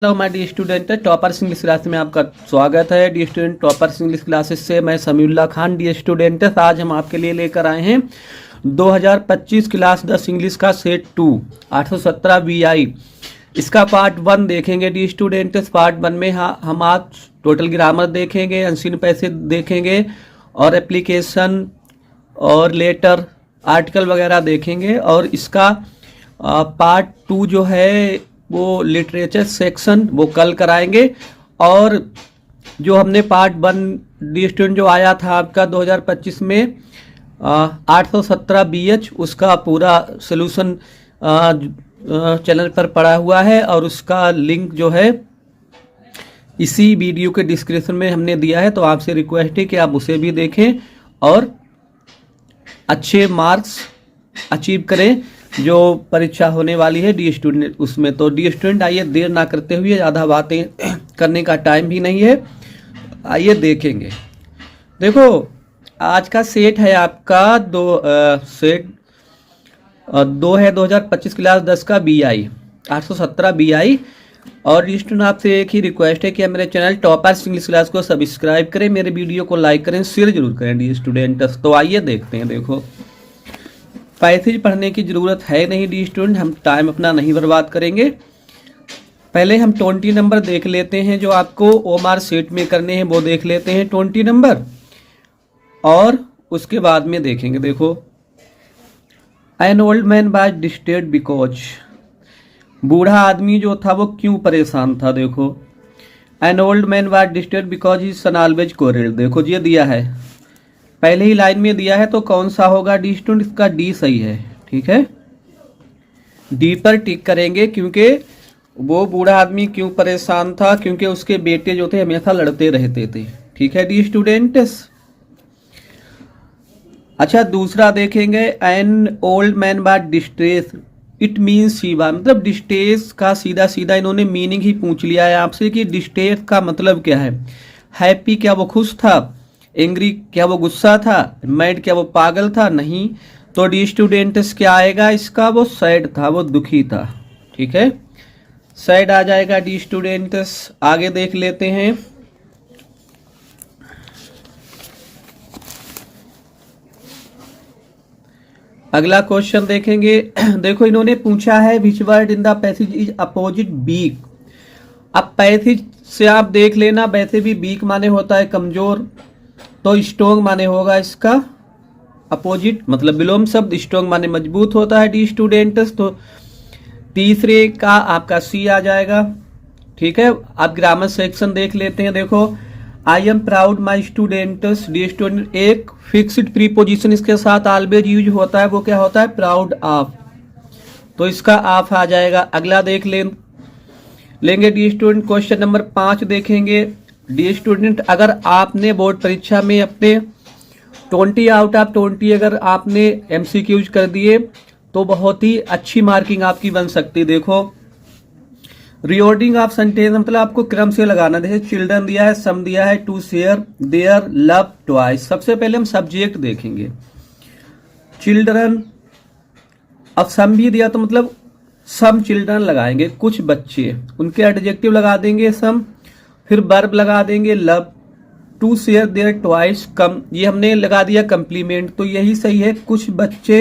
Hello my dear student, toppers English class में आपका स्वागत है। Dear student, toppers English classes से मैं समीउल्लाह खान। डियर स्टूडेंट, आज हम आपके लिए लेकर आए हैं 2025 क्लास 10 इंग्लिश का सेट 2 817 VI। इसका पार्ट 1 देखेंगे। डियर स्टूडेंट, पार्ट 1 में हम आज टोटल ग्रामर देखेंगे, अनसीन पैसेज देखेंगे और एप्लीकेशन और लेटर आर्टिकल वगैरह देखेंगे। और इसका पार्ट 2 जो है वो लिटरेचर सेक्शन वो कल कराएंगे। और जो हमने पार्ट 1 डी स्टूडेंट जो आया था आपका 2025 में 817 BH, उसका पूरा सोल्यूशन चैनल पर पड़ा हुआ है और उसका लिंक जो है इसी वीडियो के डिस्क्रिप्शन में हमने दिया है। तो आपसे रिक्वेस्ट है कि आप उसे भी देखें और अच्छे मार्क्स अचीव करें जो परीक्षा होने वाली है डी स्टूडेंट उसमें। तो डी स्टूडेंट आइए देर ना करते हुए, ज़्यादा बातें करने का टाइम भी नहीं है, आइए देखेंगे। देखो आज का सेट है आपका सेट 2 है 2025 क्लास 10 का BI 817 BI। और डी स्टूडेंट आपसे एक ही रिक्वेस्ट है कि मेरे चैनल टॉपर्स इंग्लिश क्लास को सब्सक्राइब करें, मेरे वीडियो को लाइक करें, शेयर जरूर करें डी स्टूडेंट। तो आइए देखते हैं। देखो पैसेज पढ़ने की ज़रूरत है नहीं डी स्टूडेंट, हम टाइम अपना नहीं बर्बाद करेंगे। पहले हम 20 नंबर देख लेते हैं जो आपको ओमार सेट में करने हैं, वो देख लेते हैं 20 नंबर और उसके बाद में देखेंगे। देखो N old man was disturbed because, बूढ़ा आदमी जो था वो क्यों परेशान था। देखो N old man was disturbed because his son always quarrelled. देखो ये दिया है, पहले ही लाइन में दिया है, तो कौन सा होगा डी स्टूडेंट, इसका डी सही है। ठीक है, डी पर टिक करेंगे क्योंकि वो बूढ़ा आदमी क्यों परेशान था, क्योंकि उसके बेटे जो थे हमेशा लड़ते रहते थे। ठीक है डी स्टूडेंट। अच्छा दूसरा देखेंगे, an old man by distress, it means शिवा। मतलब डिस्ट्रेस का सीधा सीधा इन्होंने मीनिंग ही पूछ लिया है आपसे कि डिस्ट्रेस का मतलब क्या है। हैप्पी क्या वो खुश था, एंग्री क्या वो गुस्सा था, मैड क्या वो पागल था, नहीं। तो डी स्टूडेंट्स क्या आएगा इसका, वो सैड था, वो दुखी था। ठीक है, सैड आ जाएगा डी स्टूडेंट्स। आगे देख लेते हैं। अगला क्वेश्चन देखेंगे। देखो इन्होंने पूछा है which word in the passage is opposite weak. अब पैसेज से आप देख लेना, वैसे भी वीक माने होता है कमजोर, तो स्ट्रोंग माने होगा इसका अपोजिट, मतलब विलोम शब्द। स्ट्रोंग माने मजबूत होता है डी स्टूडेंट्स। तो तीसरे का आपका सी आ जाएगा। ठीक है, आप ग्रामर सेक्शन देख लेते हैं। देखो I am proud my students, dear student एक फिक्स्ड प्रीपोजिशन इसके साथ ऑलवेज यूज होता है, वो क्या होता है, प्राउड ऑफ। तो इसका ऑफ आ जाएगा। अगला देख लेंगे डी स्टूडेंट। क्वेश्चन नंबर 5 देखेंगे। डी स्टूडेंट अगर आपने बोर्ड परीक्षा में अपने 20 आउट ऑफ 20 अगर आपने MCQs कर दिए तो बहुत ही अच्छी मार्किंग आपकी बन सकती है। देखो रिऑर्डिंग ऑफ सेंटेंस मतलब आपको क्रम से लगाना। जैसे चिल्ड्रन दिया है, सम दिया है, to share, their, love, twice. सबसे पहले हम सब्जेक्ट देखेंगे। चिल्ड्रन, अब सम भी दिया तो मतलब सम चिल्ड्रन लगाएंगे, कुछ बच्चे, उनके एडजेक्टिव लगा देंगे सम, फिर वर्ब लगा देंगे love, to share there, twice, come, ये हमने लगा दिया कंप्लीमेंट। तो यही सही है, कुछ बच्चे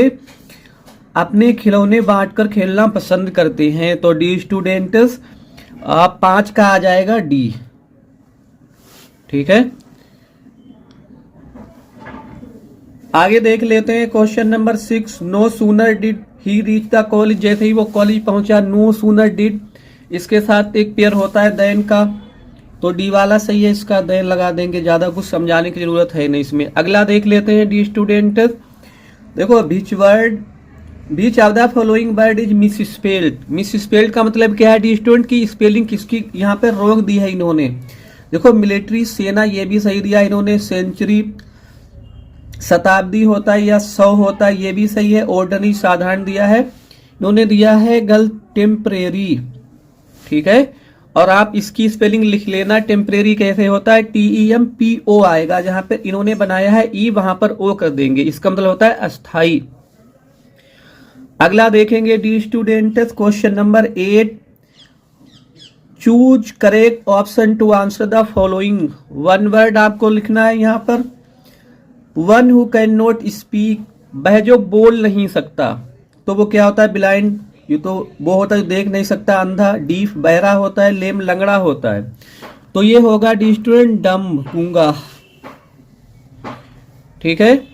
अपने खिलौने बांटकर खेलना पसंद करते हैं। तो डी स्टूडेंट्स 5 का आ जाएगा डी। ठीक है, आगे देख लेते हैं question number 6। No sooner did he reach the college, जैसे ही वो कॉलेज पहुंचा, नो सूनर डिड इसके साथ एक पेयर होता है देन का, तो डी वाला सही है, इसका देन लगा देंगे, ज्यादा कुछ समझाने की जरूरत है नहीं इसमें। अगला देख लेते हैं डी स्टूडेंट। देखो which of the following word is misspelled. Misspelled का मतलब क्या है डी स्टूडेंट की स्पेलिंग किसकी यहाँ पे रोक दी है इन्होंने। देखो मिलिट्री, सेना, ये भी सही दिया इन्होंने। सेंचुरी शताब्दी होता है या 100 होता है, ये भी सही है। ऑर्डिनरी साधारण दिया है, इन्होंने दिया है गलत टेम्परेरी। ठीक है, और आप इसकी स्पेलिंग लिख लेना, टेम्परेरी कैसे होता है, TEMPO आएगा, जहां पे इन्होंने बनाया है ई वहां पर ओ कर देंगे, इसका मतलब होता है अस्थाई। अगला देखेंगे dear students question number 8। Choose correct option to answer the following. One word आपको लिखना है यहाँ पर। One who can not speak, वह जो बोल नहीं सकता, तो वो क्या होता है? ब्लाइंड, ये तो वो होता है जो देख नहीं सकता, अंधा। डीफ बहरा होता है। लेम लंगड़ा होता है। तो ये होगा डी स्टूडेंट डम्ब, गूंगा। ठीक है,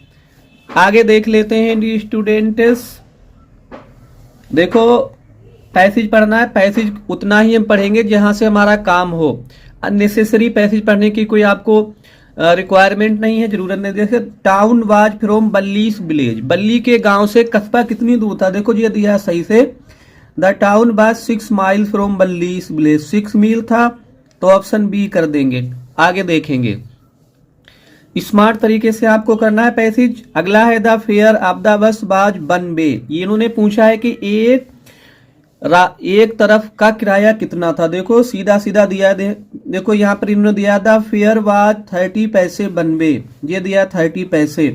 आगे देख लेते हैं डी स्टूडेंट्स। देखो पैसेज पढ़ना है, पैसेज उतना ही हम पढ़ेंगे जहां से हमारा काम हो। अननेसेसरी पैसेज पढ़ने की कोई आपको रिक्वायरमेंट नहीं है, जरूरत नहीं। जैसे town was from Balli's village, बल्ली के गांव से कस्बा कितनी दूर था? देखो ये दिया सही से। The town was 6 mile from Balli's village, 6 मील था, तो ऑप्शन बी कर देंगे। आगे देखेंगे, स्मार्ट तरीके से आपको करना है पैसेज। अगला है the fair of the bus was 1 वे। ये इन्होंने पूछा है कि एक तरफ का किराया कितना था। देखो सीधा सीधा दिया देखो यहाँ पर इन्होंने दिया था फेयर वाज 30 पैसे 1 वे, ये दिया 30 पैसे,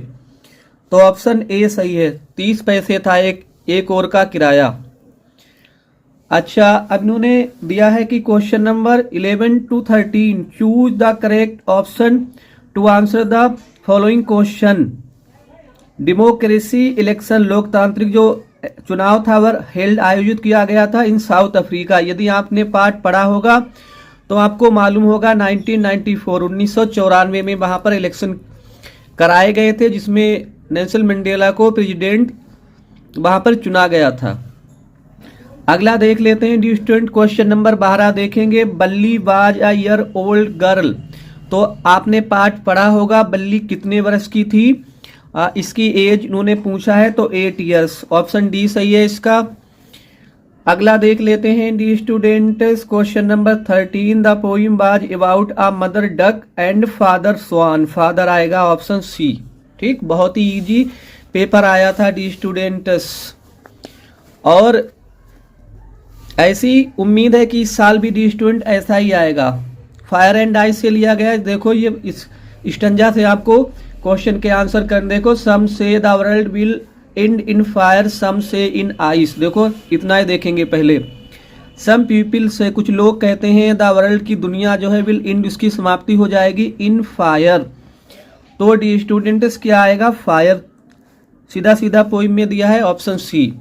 तो ऑप्शन ए सही है। 30 पैसे था एक और का किराया। अच्छा, अब इन्होंने दिया है कि question number 11 to 13 choose the correct option to answer the following question. Democracy election, लोकतांत्रिक जो चुनाव था वह हेल्ड आयोजित किया गया था इन साउथ अफ्रीका। यदि आपने पाठ पढ़ा होगा तो आपको मालूम होगा 1994 में वहां पर इलेक्शन कराए गए थे, जिसमें नेल्सन मंडेला को प्रेसिडेंट वहां पर चुना गया था। अगला देख लेते हैं डी स्टूडेंट, क्वेश्चन नंबर 12 देखेंगे। बल्ली was a year old girl, तो आपने पाठ पढ़ा होगा बल्ली कितने वर्ष की थी। इसकी एज इन्होंने पूछा है तो 8 इयर्स, ऑप्शन डी सही है इसका। अगला देख लेते हैं dear students, question number 13 the poem was about a mother duck and father swan, father आएगा ऑप्शन सी। ठीक, बहुत ही इजी पेपर आया था डी स्टूडेंट्स, और ऐसी उम्मीद है कि इस साल भी डी स्टूडेंट ऐसा ही आएगा। फायर एंड आइस से लिया गया है। देखो ये इस स्टंजा से आपको क्वेश्चन के आंसर कर। देखो some say the world will end in fire, some say in ice. देखो इतना ही देखेंगे पहले। सम पीपल से, कुछ लोग कहते हैं द वर्ल्ड की दुनिया जो है विल एंड, उसकी समाप्ति हो जाएगी इन फायर। तो डी स्टूडेंट्स क्या आएगा? फायर। सीधा सीधा पोइम में दिया है ऑप्शन सी।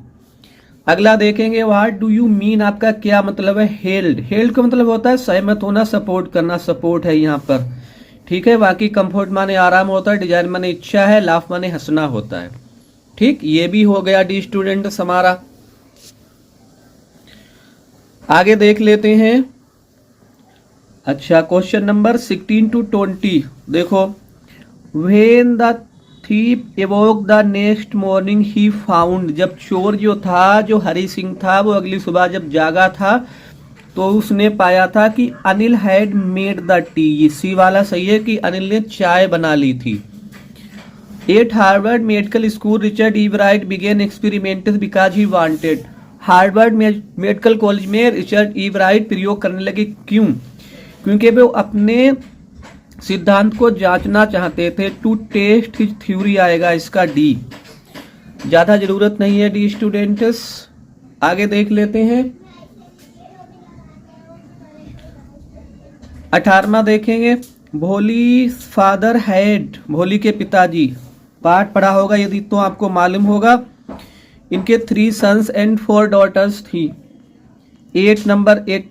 अगला देखेंगे, व्हाट डू यू मीन, आपका क्या मतलब है? हेल्ड, हेल्ड का मतलब होता है सहमत होना, सपोर्ट करना, सपोर्ट है यहाँ पर। ठीक है, बाकी कंफर्ट माने आराम होता है, डिजायर माने इच्छा है, लाफ माने हंसना होता है। ठीक, ये भी हो गया डी स्टूडेंट्स हमारा। आगे देख लेते हैं। अच्छा, क्वेश्चन नंबर 16 to 20 देखो। When the thief evoke the next morning he found, जब चोर जो था, जो हरि सिंह था, वो अगली सुबह जब जागा था तो उसने पाया था कि Anil had made the T. ये सी वाला सही है कि अनिल ने चाय बना ली थी। At Harvard Medical School Richard Evright began experiments because he wanted. Harvard Medical College में रिचर्ड ईवराइट प्रयोग करने लगे, क्यों? क्योंकि वो अपने सिद्धांत को जांचना चाहते थे। टू टेस्ट हिज थ्योरी आएगा इसका डी, ज्यादा जरूरत नहीं है डी स्टूडेंट्स। आगे देख लेते हैं। 18वां देखेंगे। भोली फादर हैड, भोली के पिताजी, पाठ पढ़ा होगा यदि तो आपको मालूम होगा। इनके 3 सन्स एंड 4 डॉटर्स थी। 8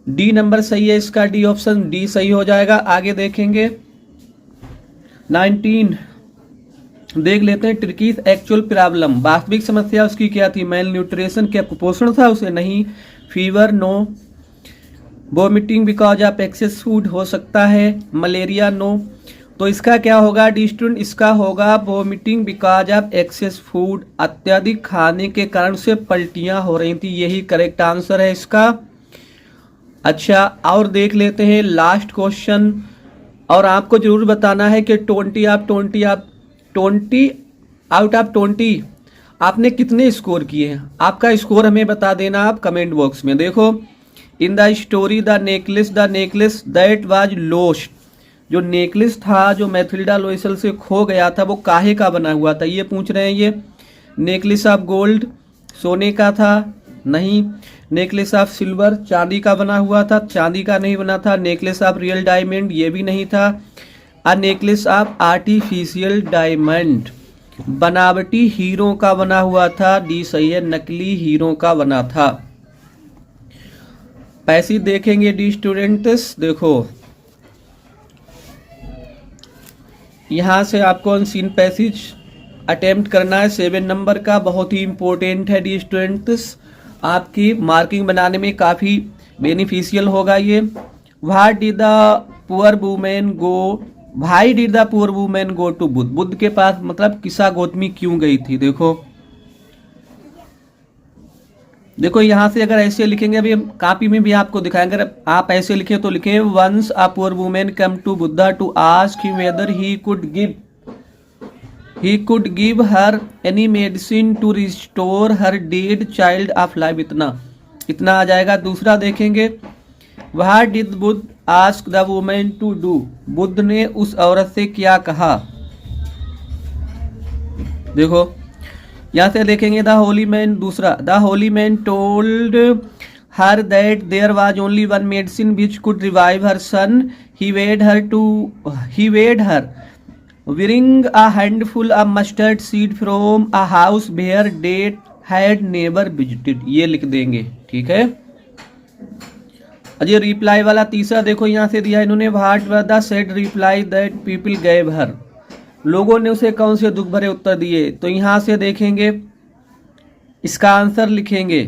डी नंबर सही है इसका, डी ऑप्शन डी सही हो जाएगा। आगे देखेंगे 19 देख लेते हैं। टर्कीज एक्चुअल प्रॉब्लम, वास्तविक समस्या उसकी क्या थी? मेल न्यूट्रिशन, क्या कुपोषण था उसे? नहीं। Fever, no. Vomiting because of excess food, हो सकता है। Malaria, no. तो इसका क्या होगा डी स्टूडेंट? इसका होगा vomiting because of excess food, अत्यधिक खाने के कारण से पलटियां हो रही थी, यही करेक्ट आंसर है इसका। अच्छा, और देख लेते हैं लास्ट क्वेश्चन, और आपको जरूर बताना है कि 20 आउट ऑफ 20 आपने कितने स्कोर किए हैं। आपका स्कोर हमें बता देना आप कमेंट बॉक्स में। देखो, in the story the necklace that was lost, जो नेकलेस था जो मैथिल्डा लोइसल से खो गया था वो काहे का बना हुआ था? ये पूछ रहे हैं। ये नेकलेस ऑफ गोल्ड, सोने का था, नहीं। नेकलेस ऑफ सिल्वर, चांदी का बना हुआ था, चांदी का नहीं बना था। नेकलेस ऑफ रियल डायमंड, ये भी नहीं था। A necklace of artificial diamond, बनावटी हीरो का बना हुआ था। डी सही है, नकली हीरो का बना था। पैसे देखेंगे डी स्टूडेंट्स, देखो यहाँ से आपको अनसीन पैसेज अटेम्प्ट करना है 7 नंबर का, बहुत ही इंपॉर्टेंट है डी स्टूडेंट्स, आपकी मार्किंग बनाने में काफ़ी बेनिफिशियल होगा ये। What did the poor women go, भाई did the poor women go to Buddha, Buddha के पास मतलब किसा गौतमी क्यों गई थी। देखो यहाँ से अगर ऐसे लिखेंगे, अभी कॉपी में भी आपको दिखाएंगे, अगर आप ऐसे लिखे तो लिखे once a poor women come to Buddha to ask him whether he could give her any medicine to restore her dead child of life, इतना आ जाएगा। दूसरा देखेंगे, what did Buddha ask the women to do, Buddha ने उस औरत से क्या कहा। देखो यहाँ से देखेंगे द होली मैन, दूसरा the holy man told her that there was only one medicine which could revive her son, he bade her wearing a handful of mustard seed from a house where date had never visited, ये लिख देंगे, ठीक है। Ajay reply वाला तीसरा देखो यहाँ से दिया इन्होंने, what was the sad reply that people gave her, लोगों ने उसे कौन से दुख भरे उत्तर दिए। तो यहाँ से देखेंगे इसका आंसर लिखेंगे,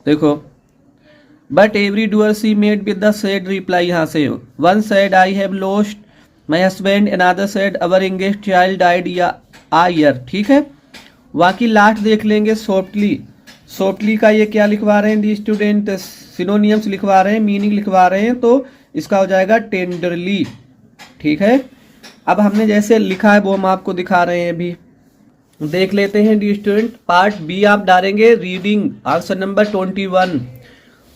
देखो but every door she made with the sad reply, यहाँ से one said I have lost my husband, another said our youngest child died a year, ठीक है। बाकी लास्ट देख लेंगे सॉफ्टली, सॉफ्टली का ये क्या लिखवा रहे हैं डी स्टूडेंट, सिनोनियम्स लिखवा रहे हैं, मीनिंग लिखवा रहे हैं, तो इसका हो जाएगा टेंडरली, ठीक है। अब हमने जैसे लिखा है वो हम आपको दिखा रहे हैं, अभी देख लेते हैं डी स्टूडेंट। पार्ट बी आप डालेंगे रीडिंग, आंसर नंबर 21।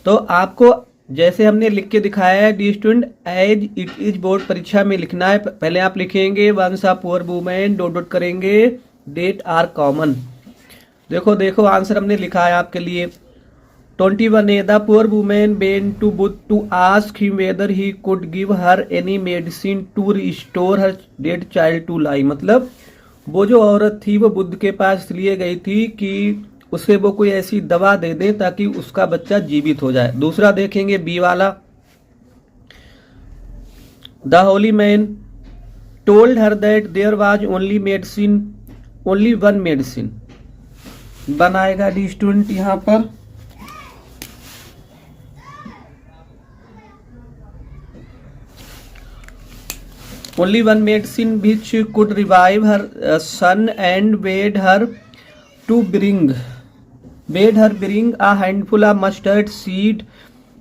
तो आपको जैसे हमने लिख के दिखाया है dear student, as it is board परीक्षा में लिखना है। पहले आप लिखेंगे once a poor women, dot dot करेंगे, डेट आर कॉमन। देखो आंसर हमने लिखा है आपके लिए 21 the poor women went to Buddha to ask him whether he could give her any medicine to restore her dead child to life, मतलब वो जो औरत थी वो बुद्ध के पास इसलिए गई थी कि उसे वो कोई ऐसी दवा दे दे ताकि उसका बच्चा जीवित हो जाए। दूसरा देखेंगे बी वाला, the holy man told her that there was only one medicine, बनाएगा डी स्टूडेंट यहाँ पर only one medicine which could revive her son and bade her bring a handful of mustard seed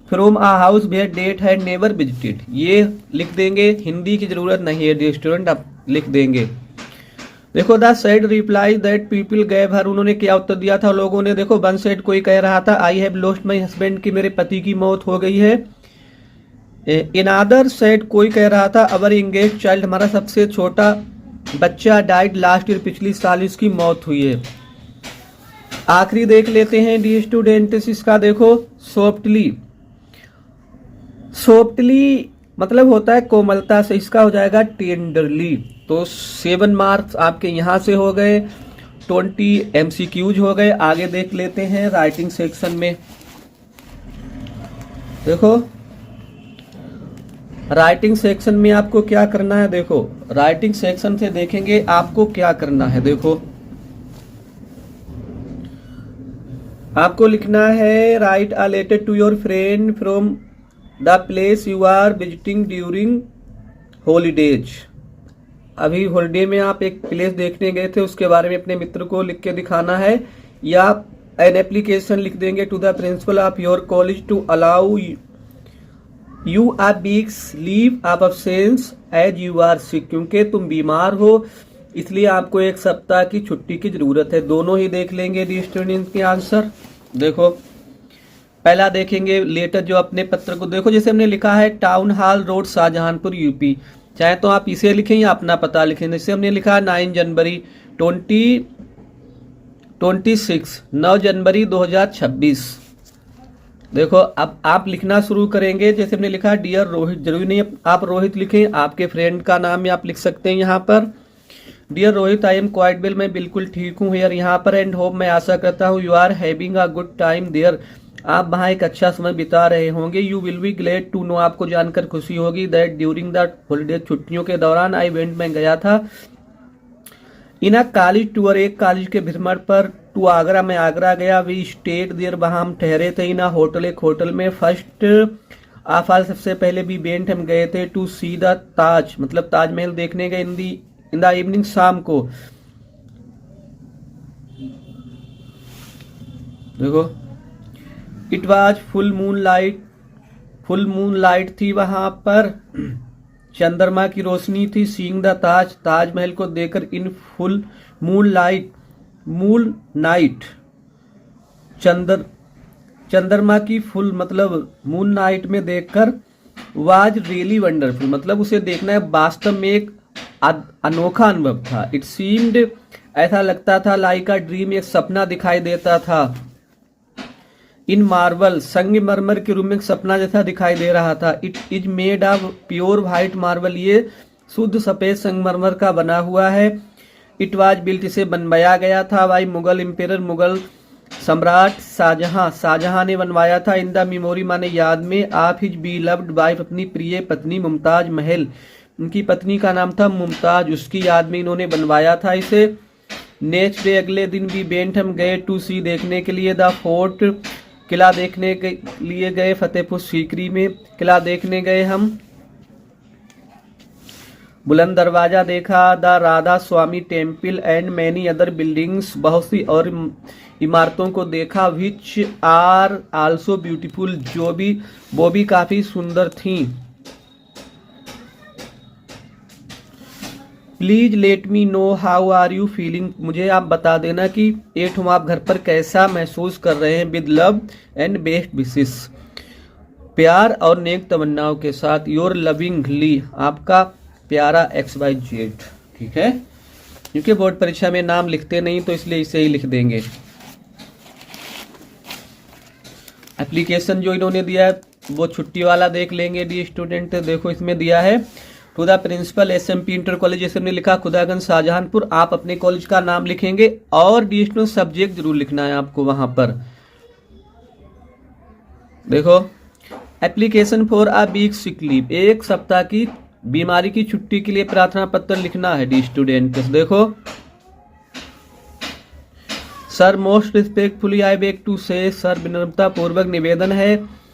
from a house where date had never visited, ये लिख देंगे, हिंदी की जरूरत नहीं है स्टूडेंट, आप लिख देंगे। देखो the sad reply that people gave her, उन्होंने क्या उत्तर दिया था लोगों ने। देखो वन सैड कोई कह रहा था आई हैव लॉस्ट माई हस्बैंड, की मेरे पति की मौत हो गई है। अनदर सैड कोई कह रहा था अवर यंगेस्ट चाइल्ड, हमारा सबसे छोटा बच्चा डाइड लास्ट ईयर, पिछली साल इसकी मौत हुई है। आखिरी देख लेते हैं डी स्टूडेंट्स इसका, देखो सॉफ्टली मतलब होता है कोमलता से, इसका हो जाएगा टेंडरली। तो 7 मार्क्स आपके यहाँ से हो गए, 20 MCQs हो गए। आगे देख लेते हैं राइटिंग सेक्शन में। देखो राइटिंग सेक्शन में आपको क्या करना है, देखो राइटिंग सेक्शन से देखेंगे आपको क्या करना है। देखो आपको लिखना है write a letter to your friend from the place you are visiting during holidays. अभी हॉलीडे में आप एक प्लेस देखने गए थे, उसके बारे में अपने मित्र को लिख के दिखाना है, या एन एप्लीकेशन लिख देंगे to the principal of your college to allow you a week's leave of absence as you are sick, क्योंकि तुम बीमार हो इसलिए आपको 1 सप्ताह की छुट्टी की जरूरत है। दोनों ही देख लेंगे दी स्टूडेंट के आंसर। देखो पहला देखेंगे लेटर जो अपने पत्र को, देखो जैसे हमने लिखा है town hall road Shahjahanpur UP, चाहे तो आप इसे लिखें या अपना पता लिखें। जैसे हमने लिखा 9 जनवरी 20 9 जनवरी 2026। देखो अब आप लिखना शुरू करेंगे। जैसे हमने लिखा डियर रोहित, जरूरी नहीं आप रोहित लिखें, आपके फ्रेंड का नाम भी आप लिख सकते हैं यहाँ पर। Dear Rohit, I am quite well, मैं बिल्कुल ठीक हूँ हियर यहाँ पर। एंड होप, मैं आशा करता हूँ, you are having a good time there, आप वहाँ एक अच्छा समय बिता रहे होंगे। You will be glad to know, आपको जानकर खुशी होगी, दैट ड्यूरिंग द हॉलीडे, छुट्टियों के दौरान, आई वेंट, मैं गया था, इन अ कॉलेज टूर, एक कॉलेज के भ्रमण पर, टू आगरा, मैं आगरा गया, वी स्टेट देयर, वहाँ हम ठहरे थे, इन अ होटल, एक होटल में, फर्स्ट ऑफ ऑल, सबसे पहले भी वेंट, हम गए थे, टू सी द ताज, मतलब ताजमहल देखने गए, इन द इवनिंग, शाम को। देखो it was full moon light थी वहां पर, चंद्रमा की रोशनी थी, सीइंग द ताज, ताजमहल को देखकर, इन फुल मून नाइट, चंद्रमा की फुल मतलब मून नाइट में देखकर, वाज रियली वंडरफुल, मतलब उसे देखना है वास्तव में एक अनोखा अनुभव था। इट सीम्ड, ऐसा लगता था, लाइक अ ड्रीम, एक सपना दिखाई देता था। इन मार्बल, संगमरमर के रूप में एक सपना जैसा दिखाई दे रहा था। It is made of pure white marble, ये शुद्ध सफेद संगमरमर का बना हुआ है। इट वाज बिल्ट, इसे बनवाया गया था, बाई मुगल एम्पेरर, मुगल सम्राट शाहजहां ने बनवाया था। इन द मेमोरी, माने याद में, ऑफ हिज बीलव्ड वाइफ, अपनी प्रिय पत्नी मुमताज महल, उनकी पत्नी का नाम था मुमताज, उसकी याद में इन्होंने बनवाया था इसे। नेक्स्ट डे, अगले दिन भी वेंट, हम गए, टू सी, देखने के लिए, द फोर्ट, किला देखने के लिए गए, फतेहपुर सीकरी में किला देखने गए हम। बुलंद दरवाजा देखा, the Radha Swami temple and many other buildings, बहुत सी और इमारतों को देखा, विच आर आल्सो ब्यूटीफुल, वो भी काफी सुंदर थीं। Please let me know how are you feeling, मुझे आप बता देना कि एट होम, आप घर पर कैसा महसूस कर रहे हैं। With love and best wishes, प्यार और नेक तमन्नाओं के साथ, योर लविंगली, आपका प्यारा XYZ। ठीक है, क्योंकि बोर्ड परीक्षा में नाम लिखते नहीं तो इसलिए इसे ही लिख देंगे। एप्लीकेशन जो इन्होंने दिया है वो छुट्टी वाला देख लेंगे डी स्टूडेंट। देखो इसमें दिया है, to the principal SMP inter college, जैसे हमने लिखा खुदागंज शाहजहानपुर, आप अपने कॉलेज का नाम लिखेंगे और डी स्टूडेंट सब्जेक्ट जरूर लिखना है आपको वहां पर। देखो application for a week sick leave, एक सप्ताह की बीमारी की छुट्टी के लिए प्रार्थना पत्र लिखना है डी स्टूडेंट। देखो, sir most respectfully I beg to say, sir विनम्रता पूर्वक निवेदन है,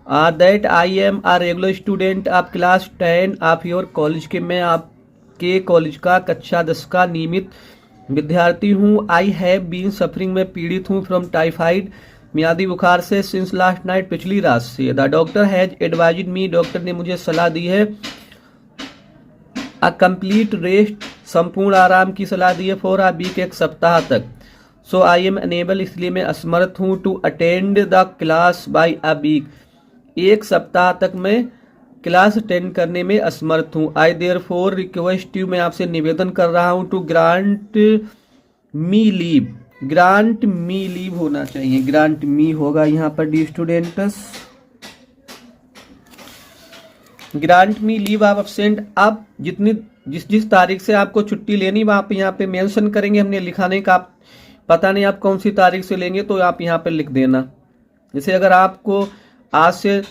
that I am a regular student of class 10 of your college, के मैं आपके कॉलेज का कक्षा 10 का नियमित विद्यार्थी हूँ। आई हैव बीन सफरिंग, मैं पीड़ित हूँ, फ्रॉम टाइफाइड, मियादी बुखार से, सिंस लास्ट नाइट, पिछली रात से। The doctor has advised me, doctor ने मुझे सलाह दी है, अ कंप्लीट रेस्ट, संपूर्ण आराम की सलाह दी है, फॉर अ वीक, एक सप्ताह तक। सो आई एम अनेबल, इसलिए मैं असमर्थ हूँ, to attend the class by a week, एक सप्ताह तक मैं क्लास अटेंड करने में असमर्थ हूँ। आई देयरफॉर रिक्वेस्ट यू, मैं आपसे निवेदन कर रहा हूँ, to grant me leave, grant me leave होना चाहिए, ग्रांट मी होगा यहाँ पर dear students. Grant me leave of absent, आप जिस तारीख से आपको छुट्टी लेनी वो आप यहाँ पे मेंशन करेंगे, हमने लिखाने का पता नहीं आप कौन सी तारीख से लेंगे तो आप यहाँ पे लिख देना। जैसे अगर आपको आज से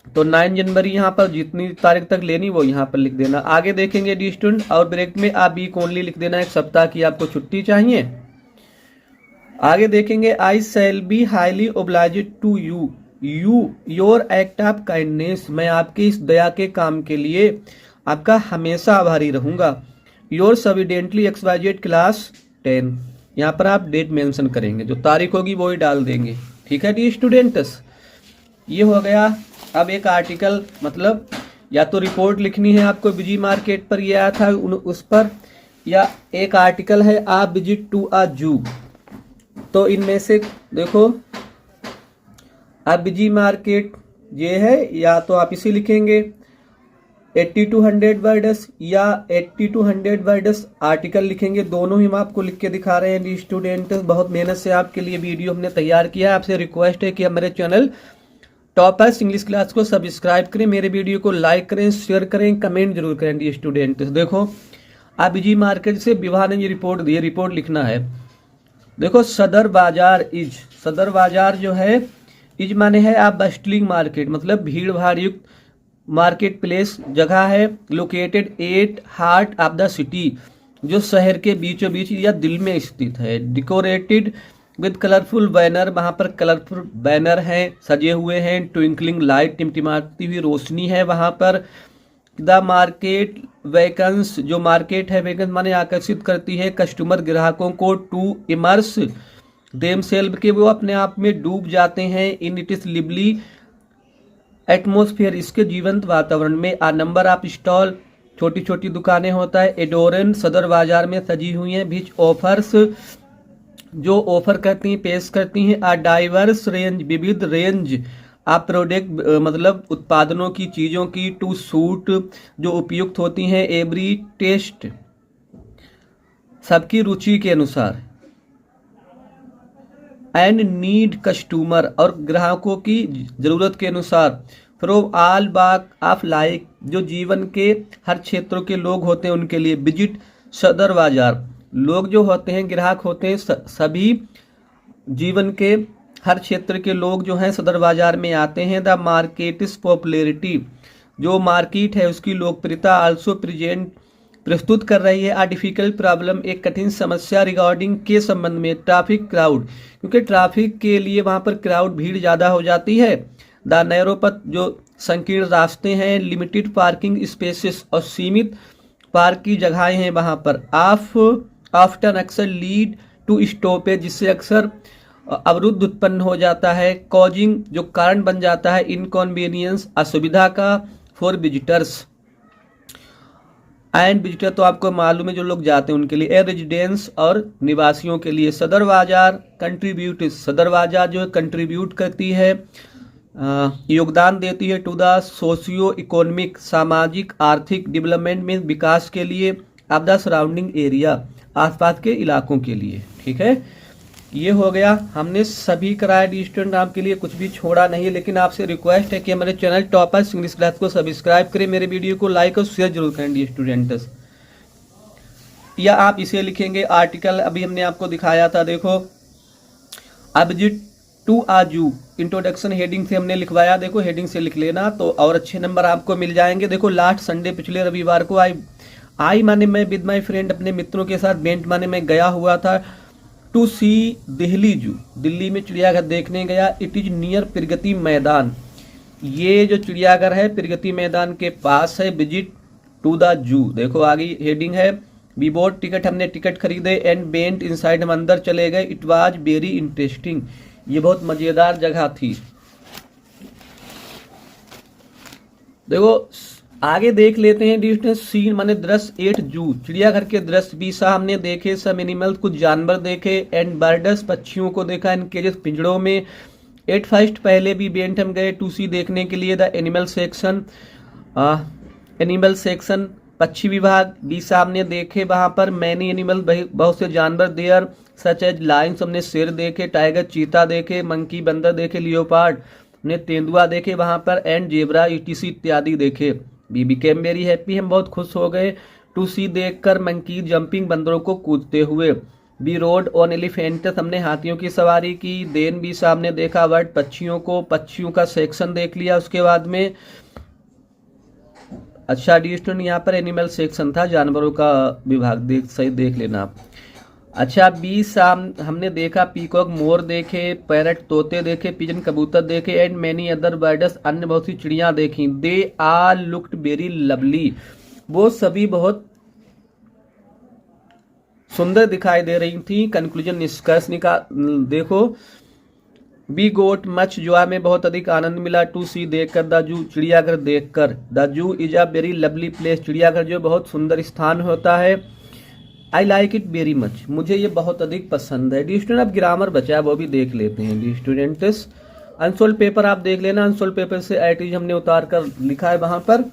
तो 9 जनवरी यहाँ पर जितनी तारीख तक लेनी वो यहाँ पर लिख देना। आगे देखेंगे डी स्टूडेंट, और ब्रेक में आप वीक ओनली लिख देना, एक सप्ताह की आपको छुट्टी चाहिए। आगे देखेंगे, I shall be highly obliged to you your act of kindness, मैं आपकी इस दया के काम के लिए आपका हमेशा आभारी रहूंगा। योर सविडेंटली XYZ क्लास 10, यहाँ पर आप डेट मेंशन करेंगे, जो तारीख होगी वो ही डाल देंगे। ठीक है डी स्टूडेंट्स, ये हो गया। अब एक आर्टिकल, मतलब या तो रिपोर्ट लिखनी है आपको, बिजी मार्केट पर ये आया था उस पर, या एक आर्टिकल है आ विजिट टू अ जू। तो इनमें से देखो, आ बिजी मार्केट ये है, या तो आप इसे लिखेंगे, 80 to 100 वर्ड्स या 80 to 100 वर्ड्स आर्टिकल लिखेंगे। दोनों ही हम आपको लिख के दिखा रहे हैं स्टूडेंट। बहुत मेहनत से आपके लिए वीडियो हमने तैयार किया है। आपसे रिक्वेस्ट है कि हमारे चैनल टॉपर्स इंग्लिश क्लास को सब्सक्राइब करें, मेरे वीडियो को लाइक करें, शेयर करें, कमेंट जरूर करें डी स्टूडेंट। देखो अभिजी मार्केट से विभाग ने ये रिपोर्ट दी है, रिपोर्ट लिखना है। देखो सदर बाजार जो है, इज माने है आप बस्टलिंग मार्केट, मतलब भीड़ भाड़ युक्त मार्केट प्लेस जगह है। Located at heart of the city, जो शहर के बीचों बीच या दिल में स्थित है। डेकोरेटेड विद कलरफुल बैनर, वहां पर कलरफुल बैनर हैं, सजे हुए हैं। ट्विंकलिंग लाइट, टिमटिमाती हुई रोशनी है वहां पर। द मार्केट वैकेंस, जो मार्केट है वैकेंस माने आकर्षित करती है कस्टमर ग्राहकों को। टू इमर्स देम सेल्फ, के वो अपने आप में डूब जाते हैं। In it is lively atmosphere, इसके जीवंत वातावरण में। आ नंबर ऑफ स्टॉल, छोटी छोटी दुकानें होता है। एडोरेंट, सदर बाजार में सजी हुई हैं। बीच ऑफर्स, जो ऑफर करती हैं, पेश करती हैं। आ डाइवर्स रेंज, विविध रेंज आप प्रोडक्ट, मतलब उत्पादनों की, चीजों की। टू सूट, जो उपयुक्त होती हैं। एवरी टेस्ट, सबकी रुचि के अनुसार। एंड नीड कस्टमर, और ग्राहकों की जरूरत के अनुसार। From all walk of life, जो जीवन के हर क्षेत्रों के लोग होते हैं उनके लिए। विजिट सदर बाजार, लोग जो होते हैं, ग्राहक होते हैं, सभी जीवन के हर क्षेत्र के लोग जो हैं सदर बाजार में आते हैं। द मार्केट इज पॉपुलैरिटी, जो मार्केट है उसकी लोकप्रियता। आल्सो प्रेजेंट, प्रस्तुत कर रही है। आ डिफिकल्ट प्रॉब्लम, एक कठिन समस्या। रिगार्डिंग, के संबंध में। ट्रैफिक क्राउड, क्योंकि ट्रैफिक के लिए वहां पर क्राउड, भीड़ ज्यादा हो जाती है। द नैरो पथ, जो संकीर्ण रास्ते हैं। लिमिटेड पार्किंग स्पेसेस, और सीमित पार्क की जगहें हैं वहां पर। आफ्टर अक्सर लीड टू स्टॉपेज, जिससे अक्सर अवरुद्ध उत्पन्न हो जाता है। कॉजिंग, जो कारण बन जाता है। इनकॉन्वीनियंस, असुविधा का। फॉर विजिटर्स एंड विजिटर, तो आपको मालूम है जो लोग जाते हैं उनके लिए। ए रेजिडेंस, और निवासियों के लिए। सदर बाजार कंट्रीब्यूट, सदर बाजार जो है कंट्रीब्यूट करती है, योगदान देती है। टू द सोशियो इकोनॉमिक, सामाजिक आर्थिक डेवलपमेंट में, विकास के लिए। ऑफ द सराउंडिंग एरिया, आसपास के इलाकों के लिए। ठीक है, ये हो गया, हमने सभी कराया डी स्टूडेंट, आपके लिए कुछ भी छोड़ा नहीं। लेकिन आपसे रिक्वेस्ट है कि हमारे चैनल टॉपर्स इंग्लिश क्लास को सब्सक्राइब करें, मेरे वीडियो को लाइक और शेयर जरूर करें डी स्टूडेंट्स। या आप इसे लिखेंगे आर्टिकल, अभी हमने आपको दिखाया था। देखो अभिजित टू आजू, इंट्रोडक्शन हेडिंग से हमने लिखवाया। देखो हेडिंग से लिख लेना तो और अच्छे नंबर आपको मिल जाएंगे। देखो लास्ट संडे, पिछले रविवार को आई माने मैं विद माई फ्रेंड, अपने मित्रों के साथ। बेंट माने मैं गया हुआ था। टू सी दिल्ली जू, दिल्ली में चिड़ियाघर देखने गया। It is near Pragati Maidan, ये जो चिड़ियाघर है प्रगति मैदान के पास है। विजिट टू द जू, देखो आगे हेडिंग है। वी बॉट टिकट, हमने टिकट खरीदे। एंड वेंट इनसाइड, हम अंदर चले गए। इट वाज वेरी इंटरेस्टिंग, ये बहुत मजेदार जगह थी। देखो आगे देख लेते हैं डी सीन माने दृश्य। 8 जू, चिड़ियाघर के दृश्य। बीसा, हमने देखे। सब एनिमल, कुछ जानवर देखे। एंड बर्ड्स, पक्षियों को देखा। इन केजेस, पिंजड़ों में। 8 फर्स्ट, पहले भी बेंट हम गए 2 सी देखने के लिए। The animal section, animal section पक्षी विभाग। बीसा, हमने देखे वहां पर। मैनी एनिमल, बहुत से जानवर देयर सच एज लायंस, हमने शेर देखे। टाइगर, चीता देखे। मंकी, बंदर देखे। लियोपार्ड, हमने तेंदुआ देखे वहां पर। एंड जेब्रा, ईटीसी इत्यादि देखे। वी बिकेम वेरी हैप्पी, हम बहुत खुश हो गए। टू सी, देखकर। मंकी जंपिंग, बंदरों को कूदते हुए। बी रोड ऑन एलिफेंटस, हमने हाथियों की सवारी की। देन भी सामने देखा वर्ड, पक्षियों को, पक्षियों का सेक्शन देख लिया उसके बाद में। अच्छा डी स्टूडेंट, यहाँ पर एनिमल सेक्शन था, जानवरों का विभाग, सही देख लेना आप। अच्छा बी शाम, हमने देखा पीकॉक, मोर देखे। पैरट, तोते देखे। पिजन, कबूतर देखे। एंड मैनी अदर बर्ड्स, अन्य बहुत सी चिड़ियां देखी। They are looked very lovely, वो सभी बहुत सुंदर दिखाई दे रही थी। कंक्लूजन, निष्कर्ष देखो। बी गोट मच, जो हमें बहुत अधिक आनंद मिला। टू सी, देखकर। द जू, चिड़ियाघर देखकर। The zoo is a very lovely place, चिड़ियाघर जो बहुत सुंदर स्थान होता है। I like it very much, मुझे ये बहुत अधिक पसंद है। डी स्टूडेंट, अब ग्रामर बचा है वो भी देख लेते हैं डी स्टूडेंट्स। अनसोल्ड पेपर आप देख लेना, अनसोल्ड पेपर से एटीज हमने उतार कर लिखा है वहां पर।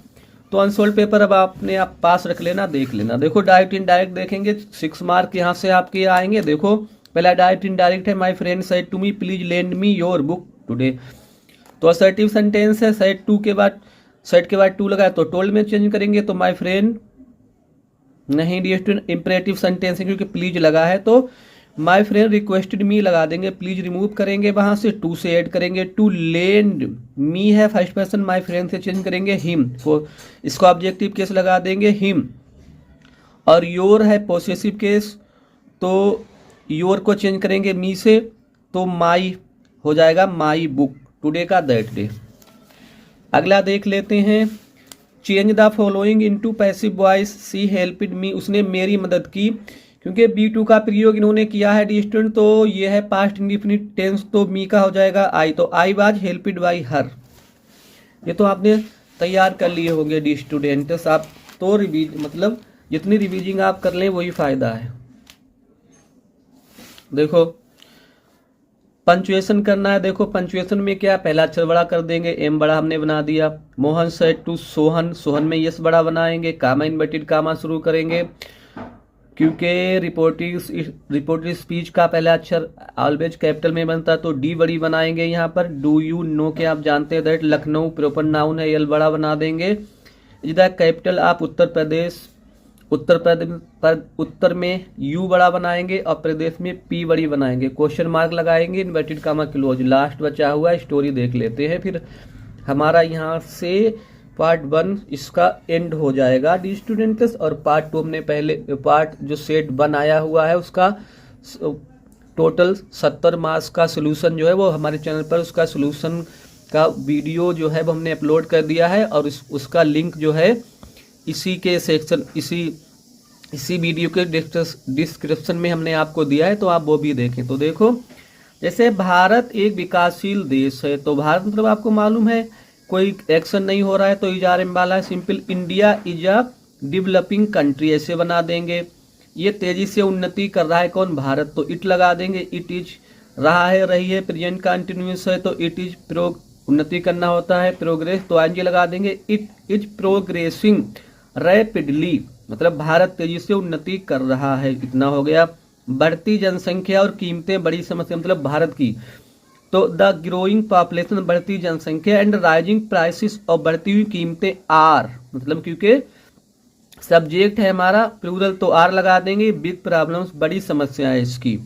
तो अनसोल्ड पेपर अब आपने आप पास रख लेना, देख लेना। देखो डायरेक्ट इनडायरेक्ट देखेंगे, 6 मार्क यहाँ से आपके आएंगे। देखो पहला डायरेक्ट इनडायरेक्ट है, my friend said to me please lend me your book today. तो असर्टिव सेंटेंस है, सेड के बाद टू लगा तो टोल्ड में चेंज करेंगे, तो माय फ्रेंड नहीं डी स्टूडेंट। इंपरेटिव सेंटेंस है क्योंकि प्लीज लगा है, तो माय फ्रेंड रिक्वेस्टेड मी लगा देंगे, प्लीज रिमूव करेंगे वहां से, टू से ऐड करेंगे। टू लेंड मी है फर्स्ट पर्सन, माय फ्रेंड से चेंज करेंगे हिम, तो इसको ऑब्जेक्टिव केस लगा देंगे हिम। और योर है पोसेसिव केस, तो योर को चेंज करेंगे मी से, तो माई हो जाएगा माई बुक टुडे का दैट डे। अगला देख लेते हैं, change the following into passive voice, she helped me, उसने मेरी मदद की। क्योंकि बी टू का प्रयोग इन्होंने किया है डी स्टूडेंट, तो ये है पास्ट इंडिफिनिट टेंस, तो मी का हो जाएगा आई, तो आई वाज हेल्पिड बाई हर। ये तो आपने तैयार कर लिए होंगे डी स्टूडेंट्स, आप तो मतलब जितनी रिवीजिंग आप कर लें वही फायदा है। देखो पंचुएशन करना है, देखो पंचुएशन में क्या, पहला अक्षर बड़ा कर देंगे, एम बड़ा हमने बना दिया। मोहन सेड टू सोहन, सोहन में यस बड़ा बनाएंगे, कामा इन्वर्टेड कामा शुरू करेंगे, क्योंकि रिपोर्टिव स्पीच का पहला अक्षर ऑलवेज कैपिटल में बनता है, तो डी बड़ी बनाएंगे यहाँ पर। डू यू नो के आप जानते हैं दैट लखनऊ प्रॉपर नाउन है, एल बड़ा बना देंगे। इधर कैपिटल आप उत्तर में यू बड़ा बनाएंगे और प्रदेश में पी बड़ी बनाएंगे, क्वेश्चन मार्क लगाएंगे, इन्वर्टेड कामा क्लोज। लास्ट बचा हुआ स्टोरी देख लेते हैं, फिर हमारा यहाँ से पार्ट 1 इसका एंड हो जाएगा डी स्टूडेंट्स। और पार्ट 2 हमने पहले पार्ट जो सेट 1 आया हुआ है उसका टोटल 70 मार्क्स का सोल्यूशन जो है वो हमारे चैनल पर, उसका सोल्यूशन का वीडियो जो है वो हमने अपलोड कर दिया है, और उसका लिंक जो है इसी के सेक्शन इसी वीडियो के डिस्क्रिप्शन में हमने आपको दिया है, तो आप वो भी देखें। तो देखो जैसे भारत एक विकासशील देश है, तो भारत मतलब आपको मालूम है कोई एक्शन नहीं हो रहा है, तो इज आर एम वाला है simple. India is a developing country ऐसे बना देंगे। ये तेजी से उन्नति कर रहा है कौन, भारत, तो इट लगा देंगे। इट इज रहा है, रही है, प्रेजेंट कंटिन्यूस है, तो इट इज उन्नति करना होता है, प्रोग्रेस, तो आएंगे लगा देंगे। इट इज प्रोग्रेसिंग रैपिडली, मतलब भारत तेजी से उन्नति कर रहा है, इतना हो गया। बढ़ती जनसंख्या और कीमतें बड़ी समस्या, मतलब भारत की, तो द ग्रोइंग पॉपुलेशन बढ़ती जनसंख्या एंड राइजिंग प्राइसेस, और बढ़ती हुई कीमतें आर, मतलब क्योंकि सब्जेक्ट है हमारा प्लूरल, तो आर लगा देंगे। बिग प्रॉब्लम्स बड़ी समस्या है इसकी।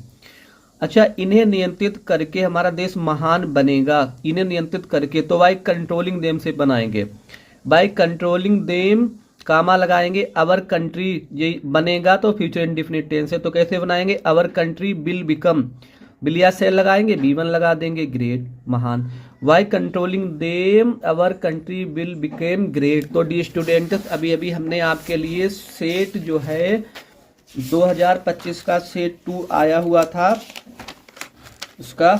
अच्छा, इन्हें नियंत्रित करके हमारा देश महान बनेगा, इन्हें नियंत्रित करके, तो बाई कंट्रोलिंग देम से बनाएंगे, बाई कंट्रोलिंग देम कामा लगाएंगे। अवर कंट्री ये बनेगा तो फ्यूचर इंडिफिनिट टेंस है, तो कैसे बनाएंगे, अवर कंट्री विल बिकम, बिलिया सेल लगाएंगे, B1 लगा देंगे, ग्रेट महान। By controlling them our country will became great. तो डी स्टूडेंट्स अभी अभी हमने आपके लिए सेट जो है 2025 का सेट 2 आया हुआ था, उसका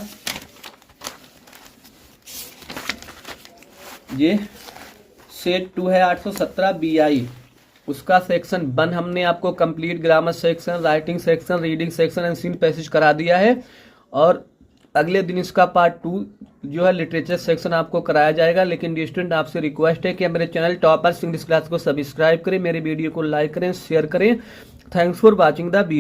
ये सेट 2 है 817 BI, उसका सेक्शन 1 हमने आपको complete grammar section, writing section, reading section and seen passage करा दिया है, और अगले दिन इसका पार्ट 2 जो है लिटरेचर सेक्शन आपको कराया जाएगा। लेकिन स्टूडेंट आपसे रिक्वेस्ट है कि मेरे चैनल टॉपर्स इंग्लिश क्लास को सब्सक्राइब करें, मेरे वीडियो को लाइक करें, शेयर करें। Thanks for watching the video.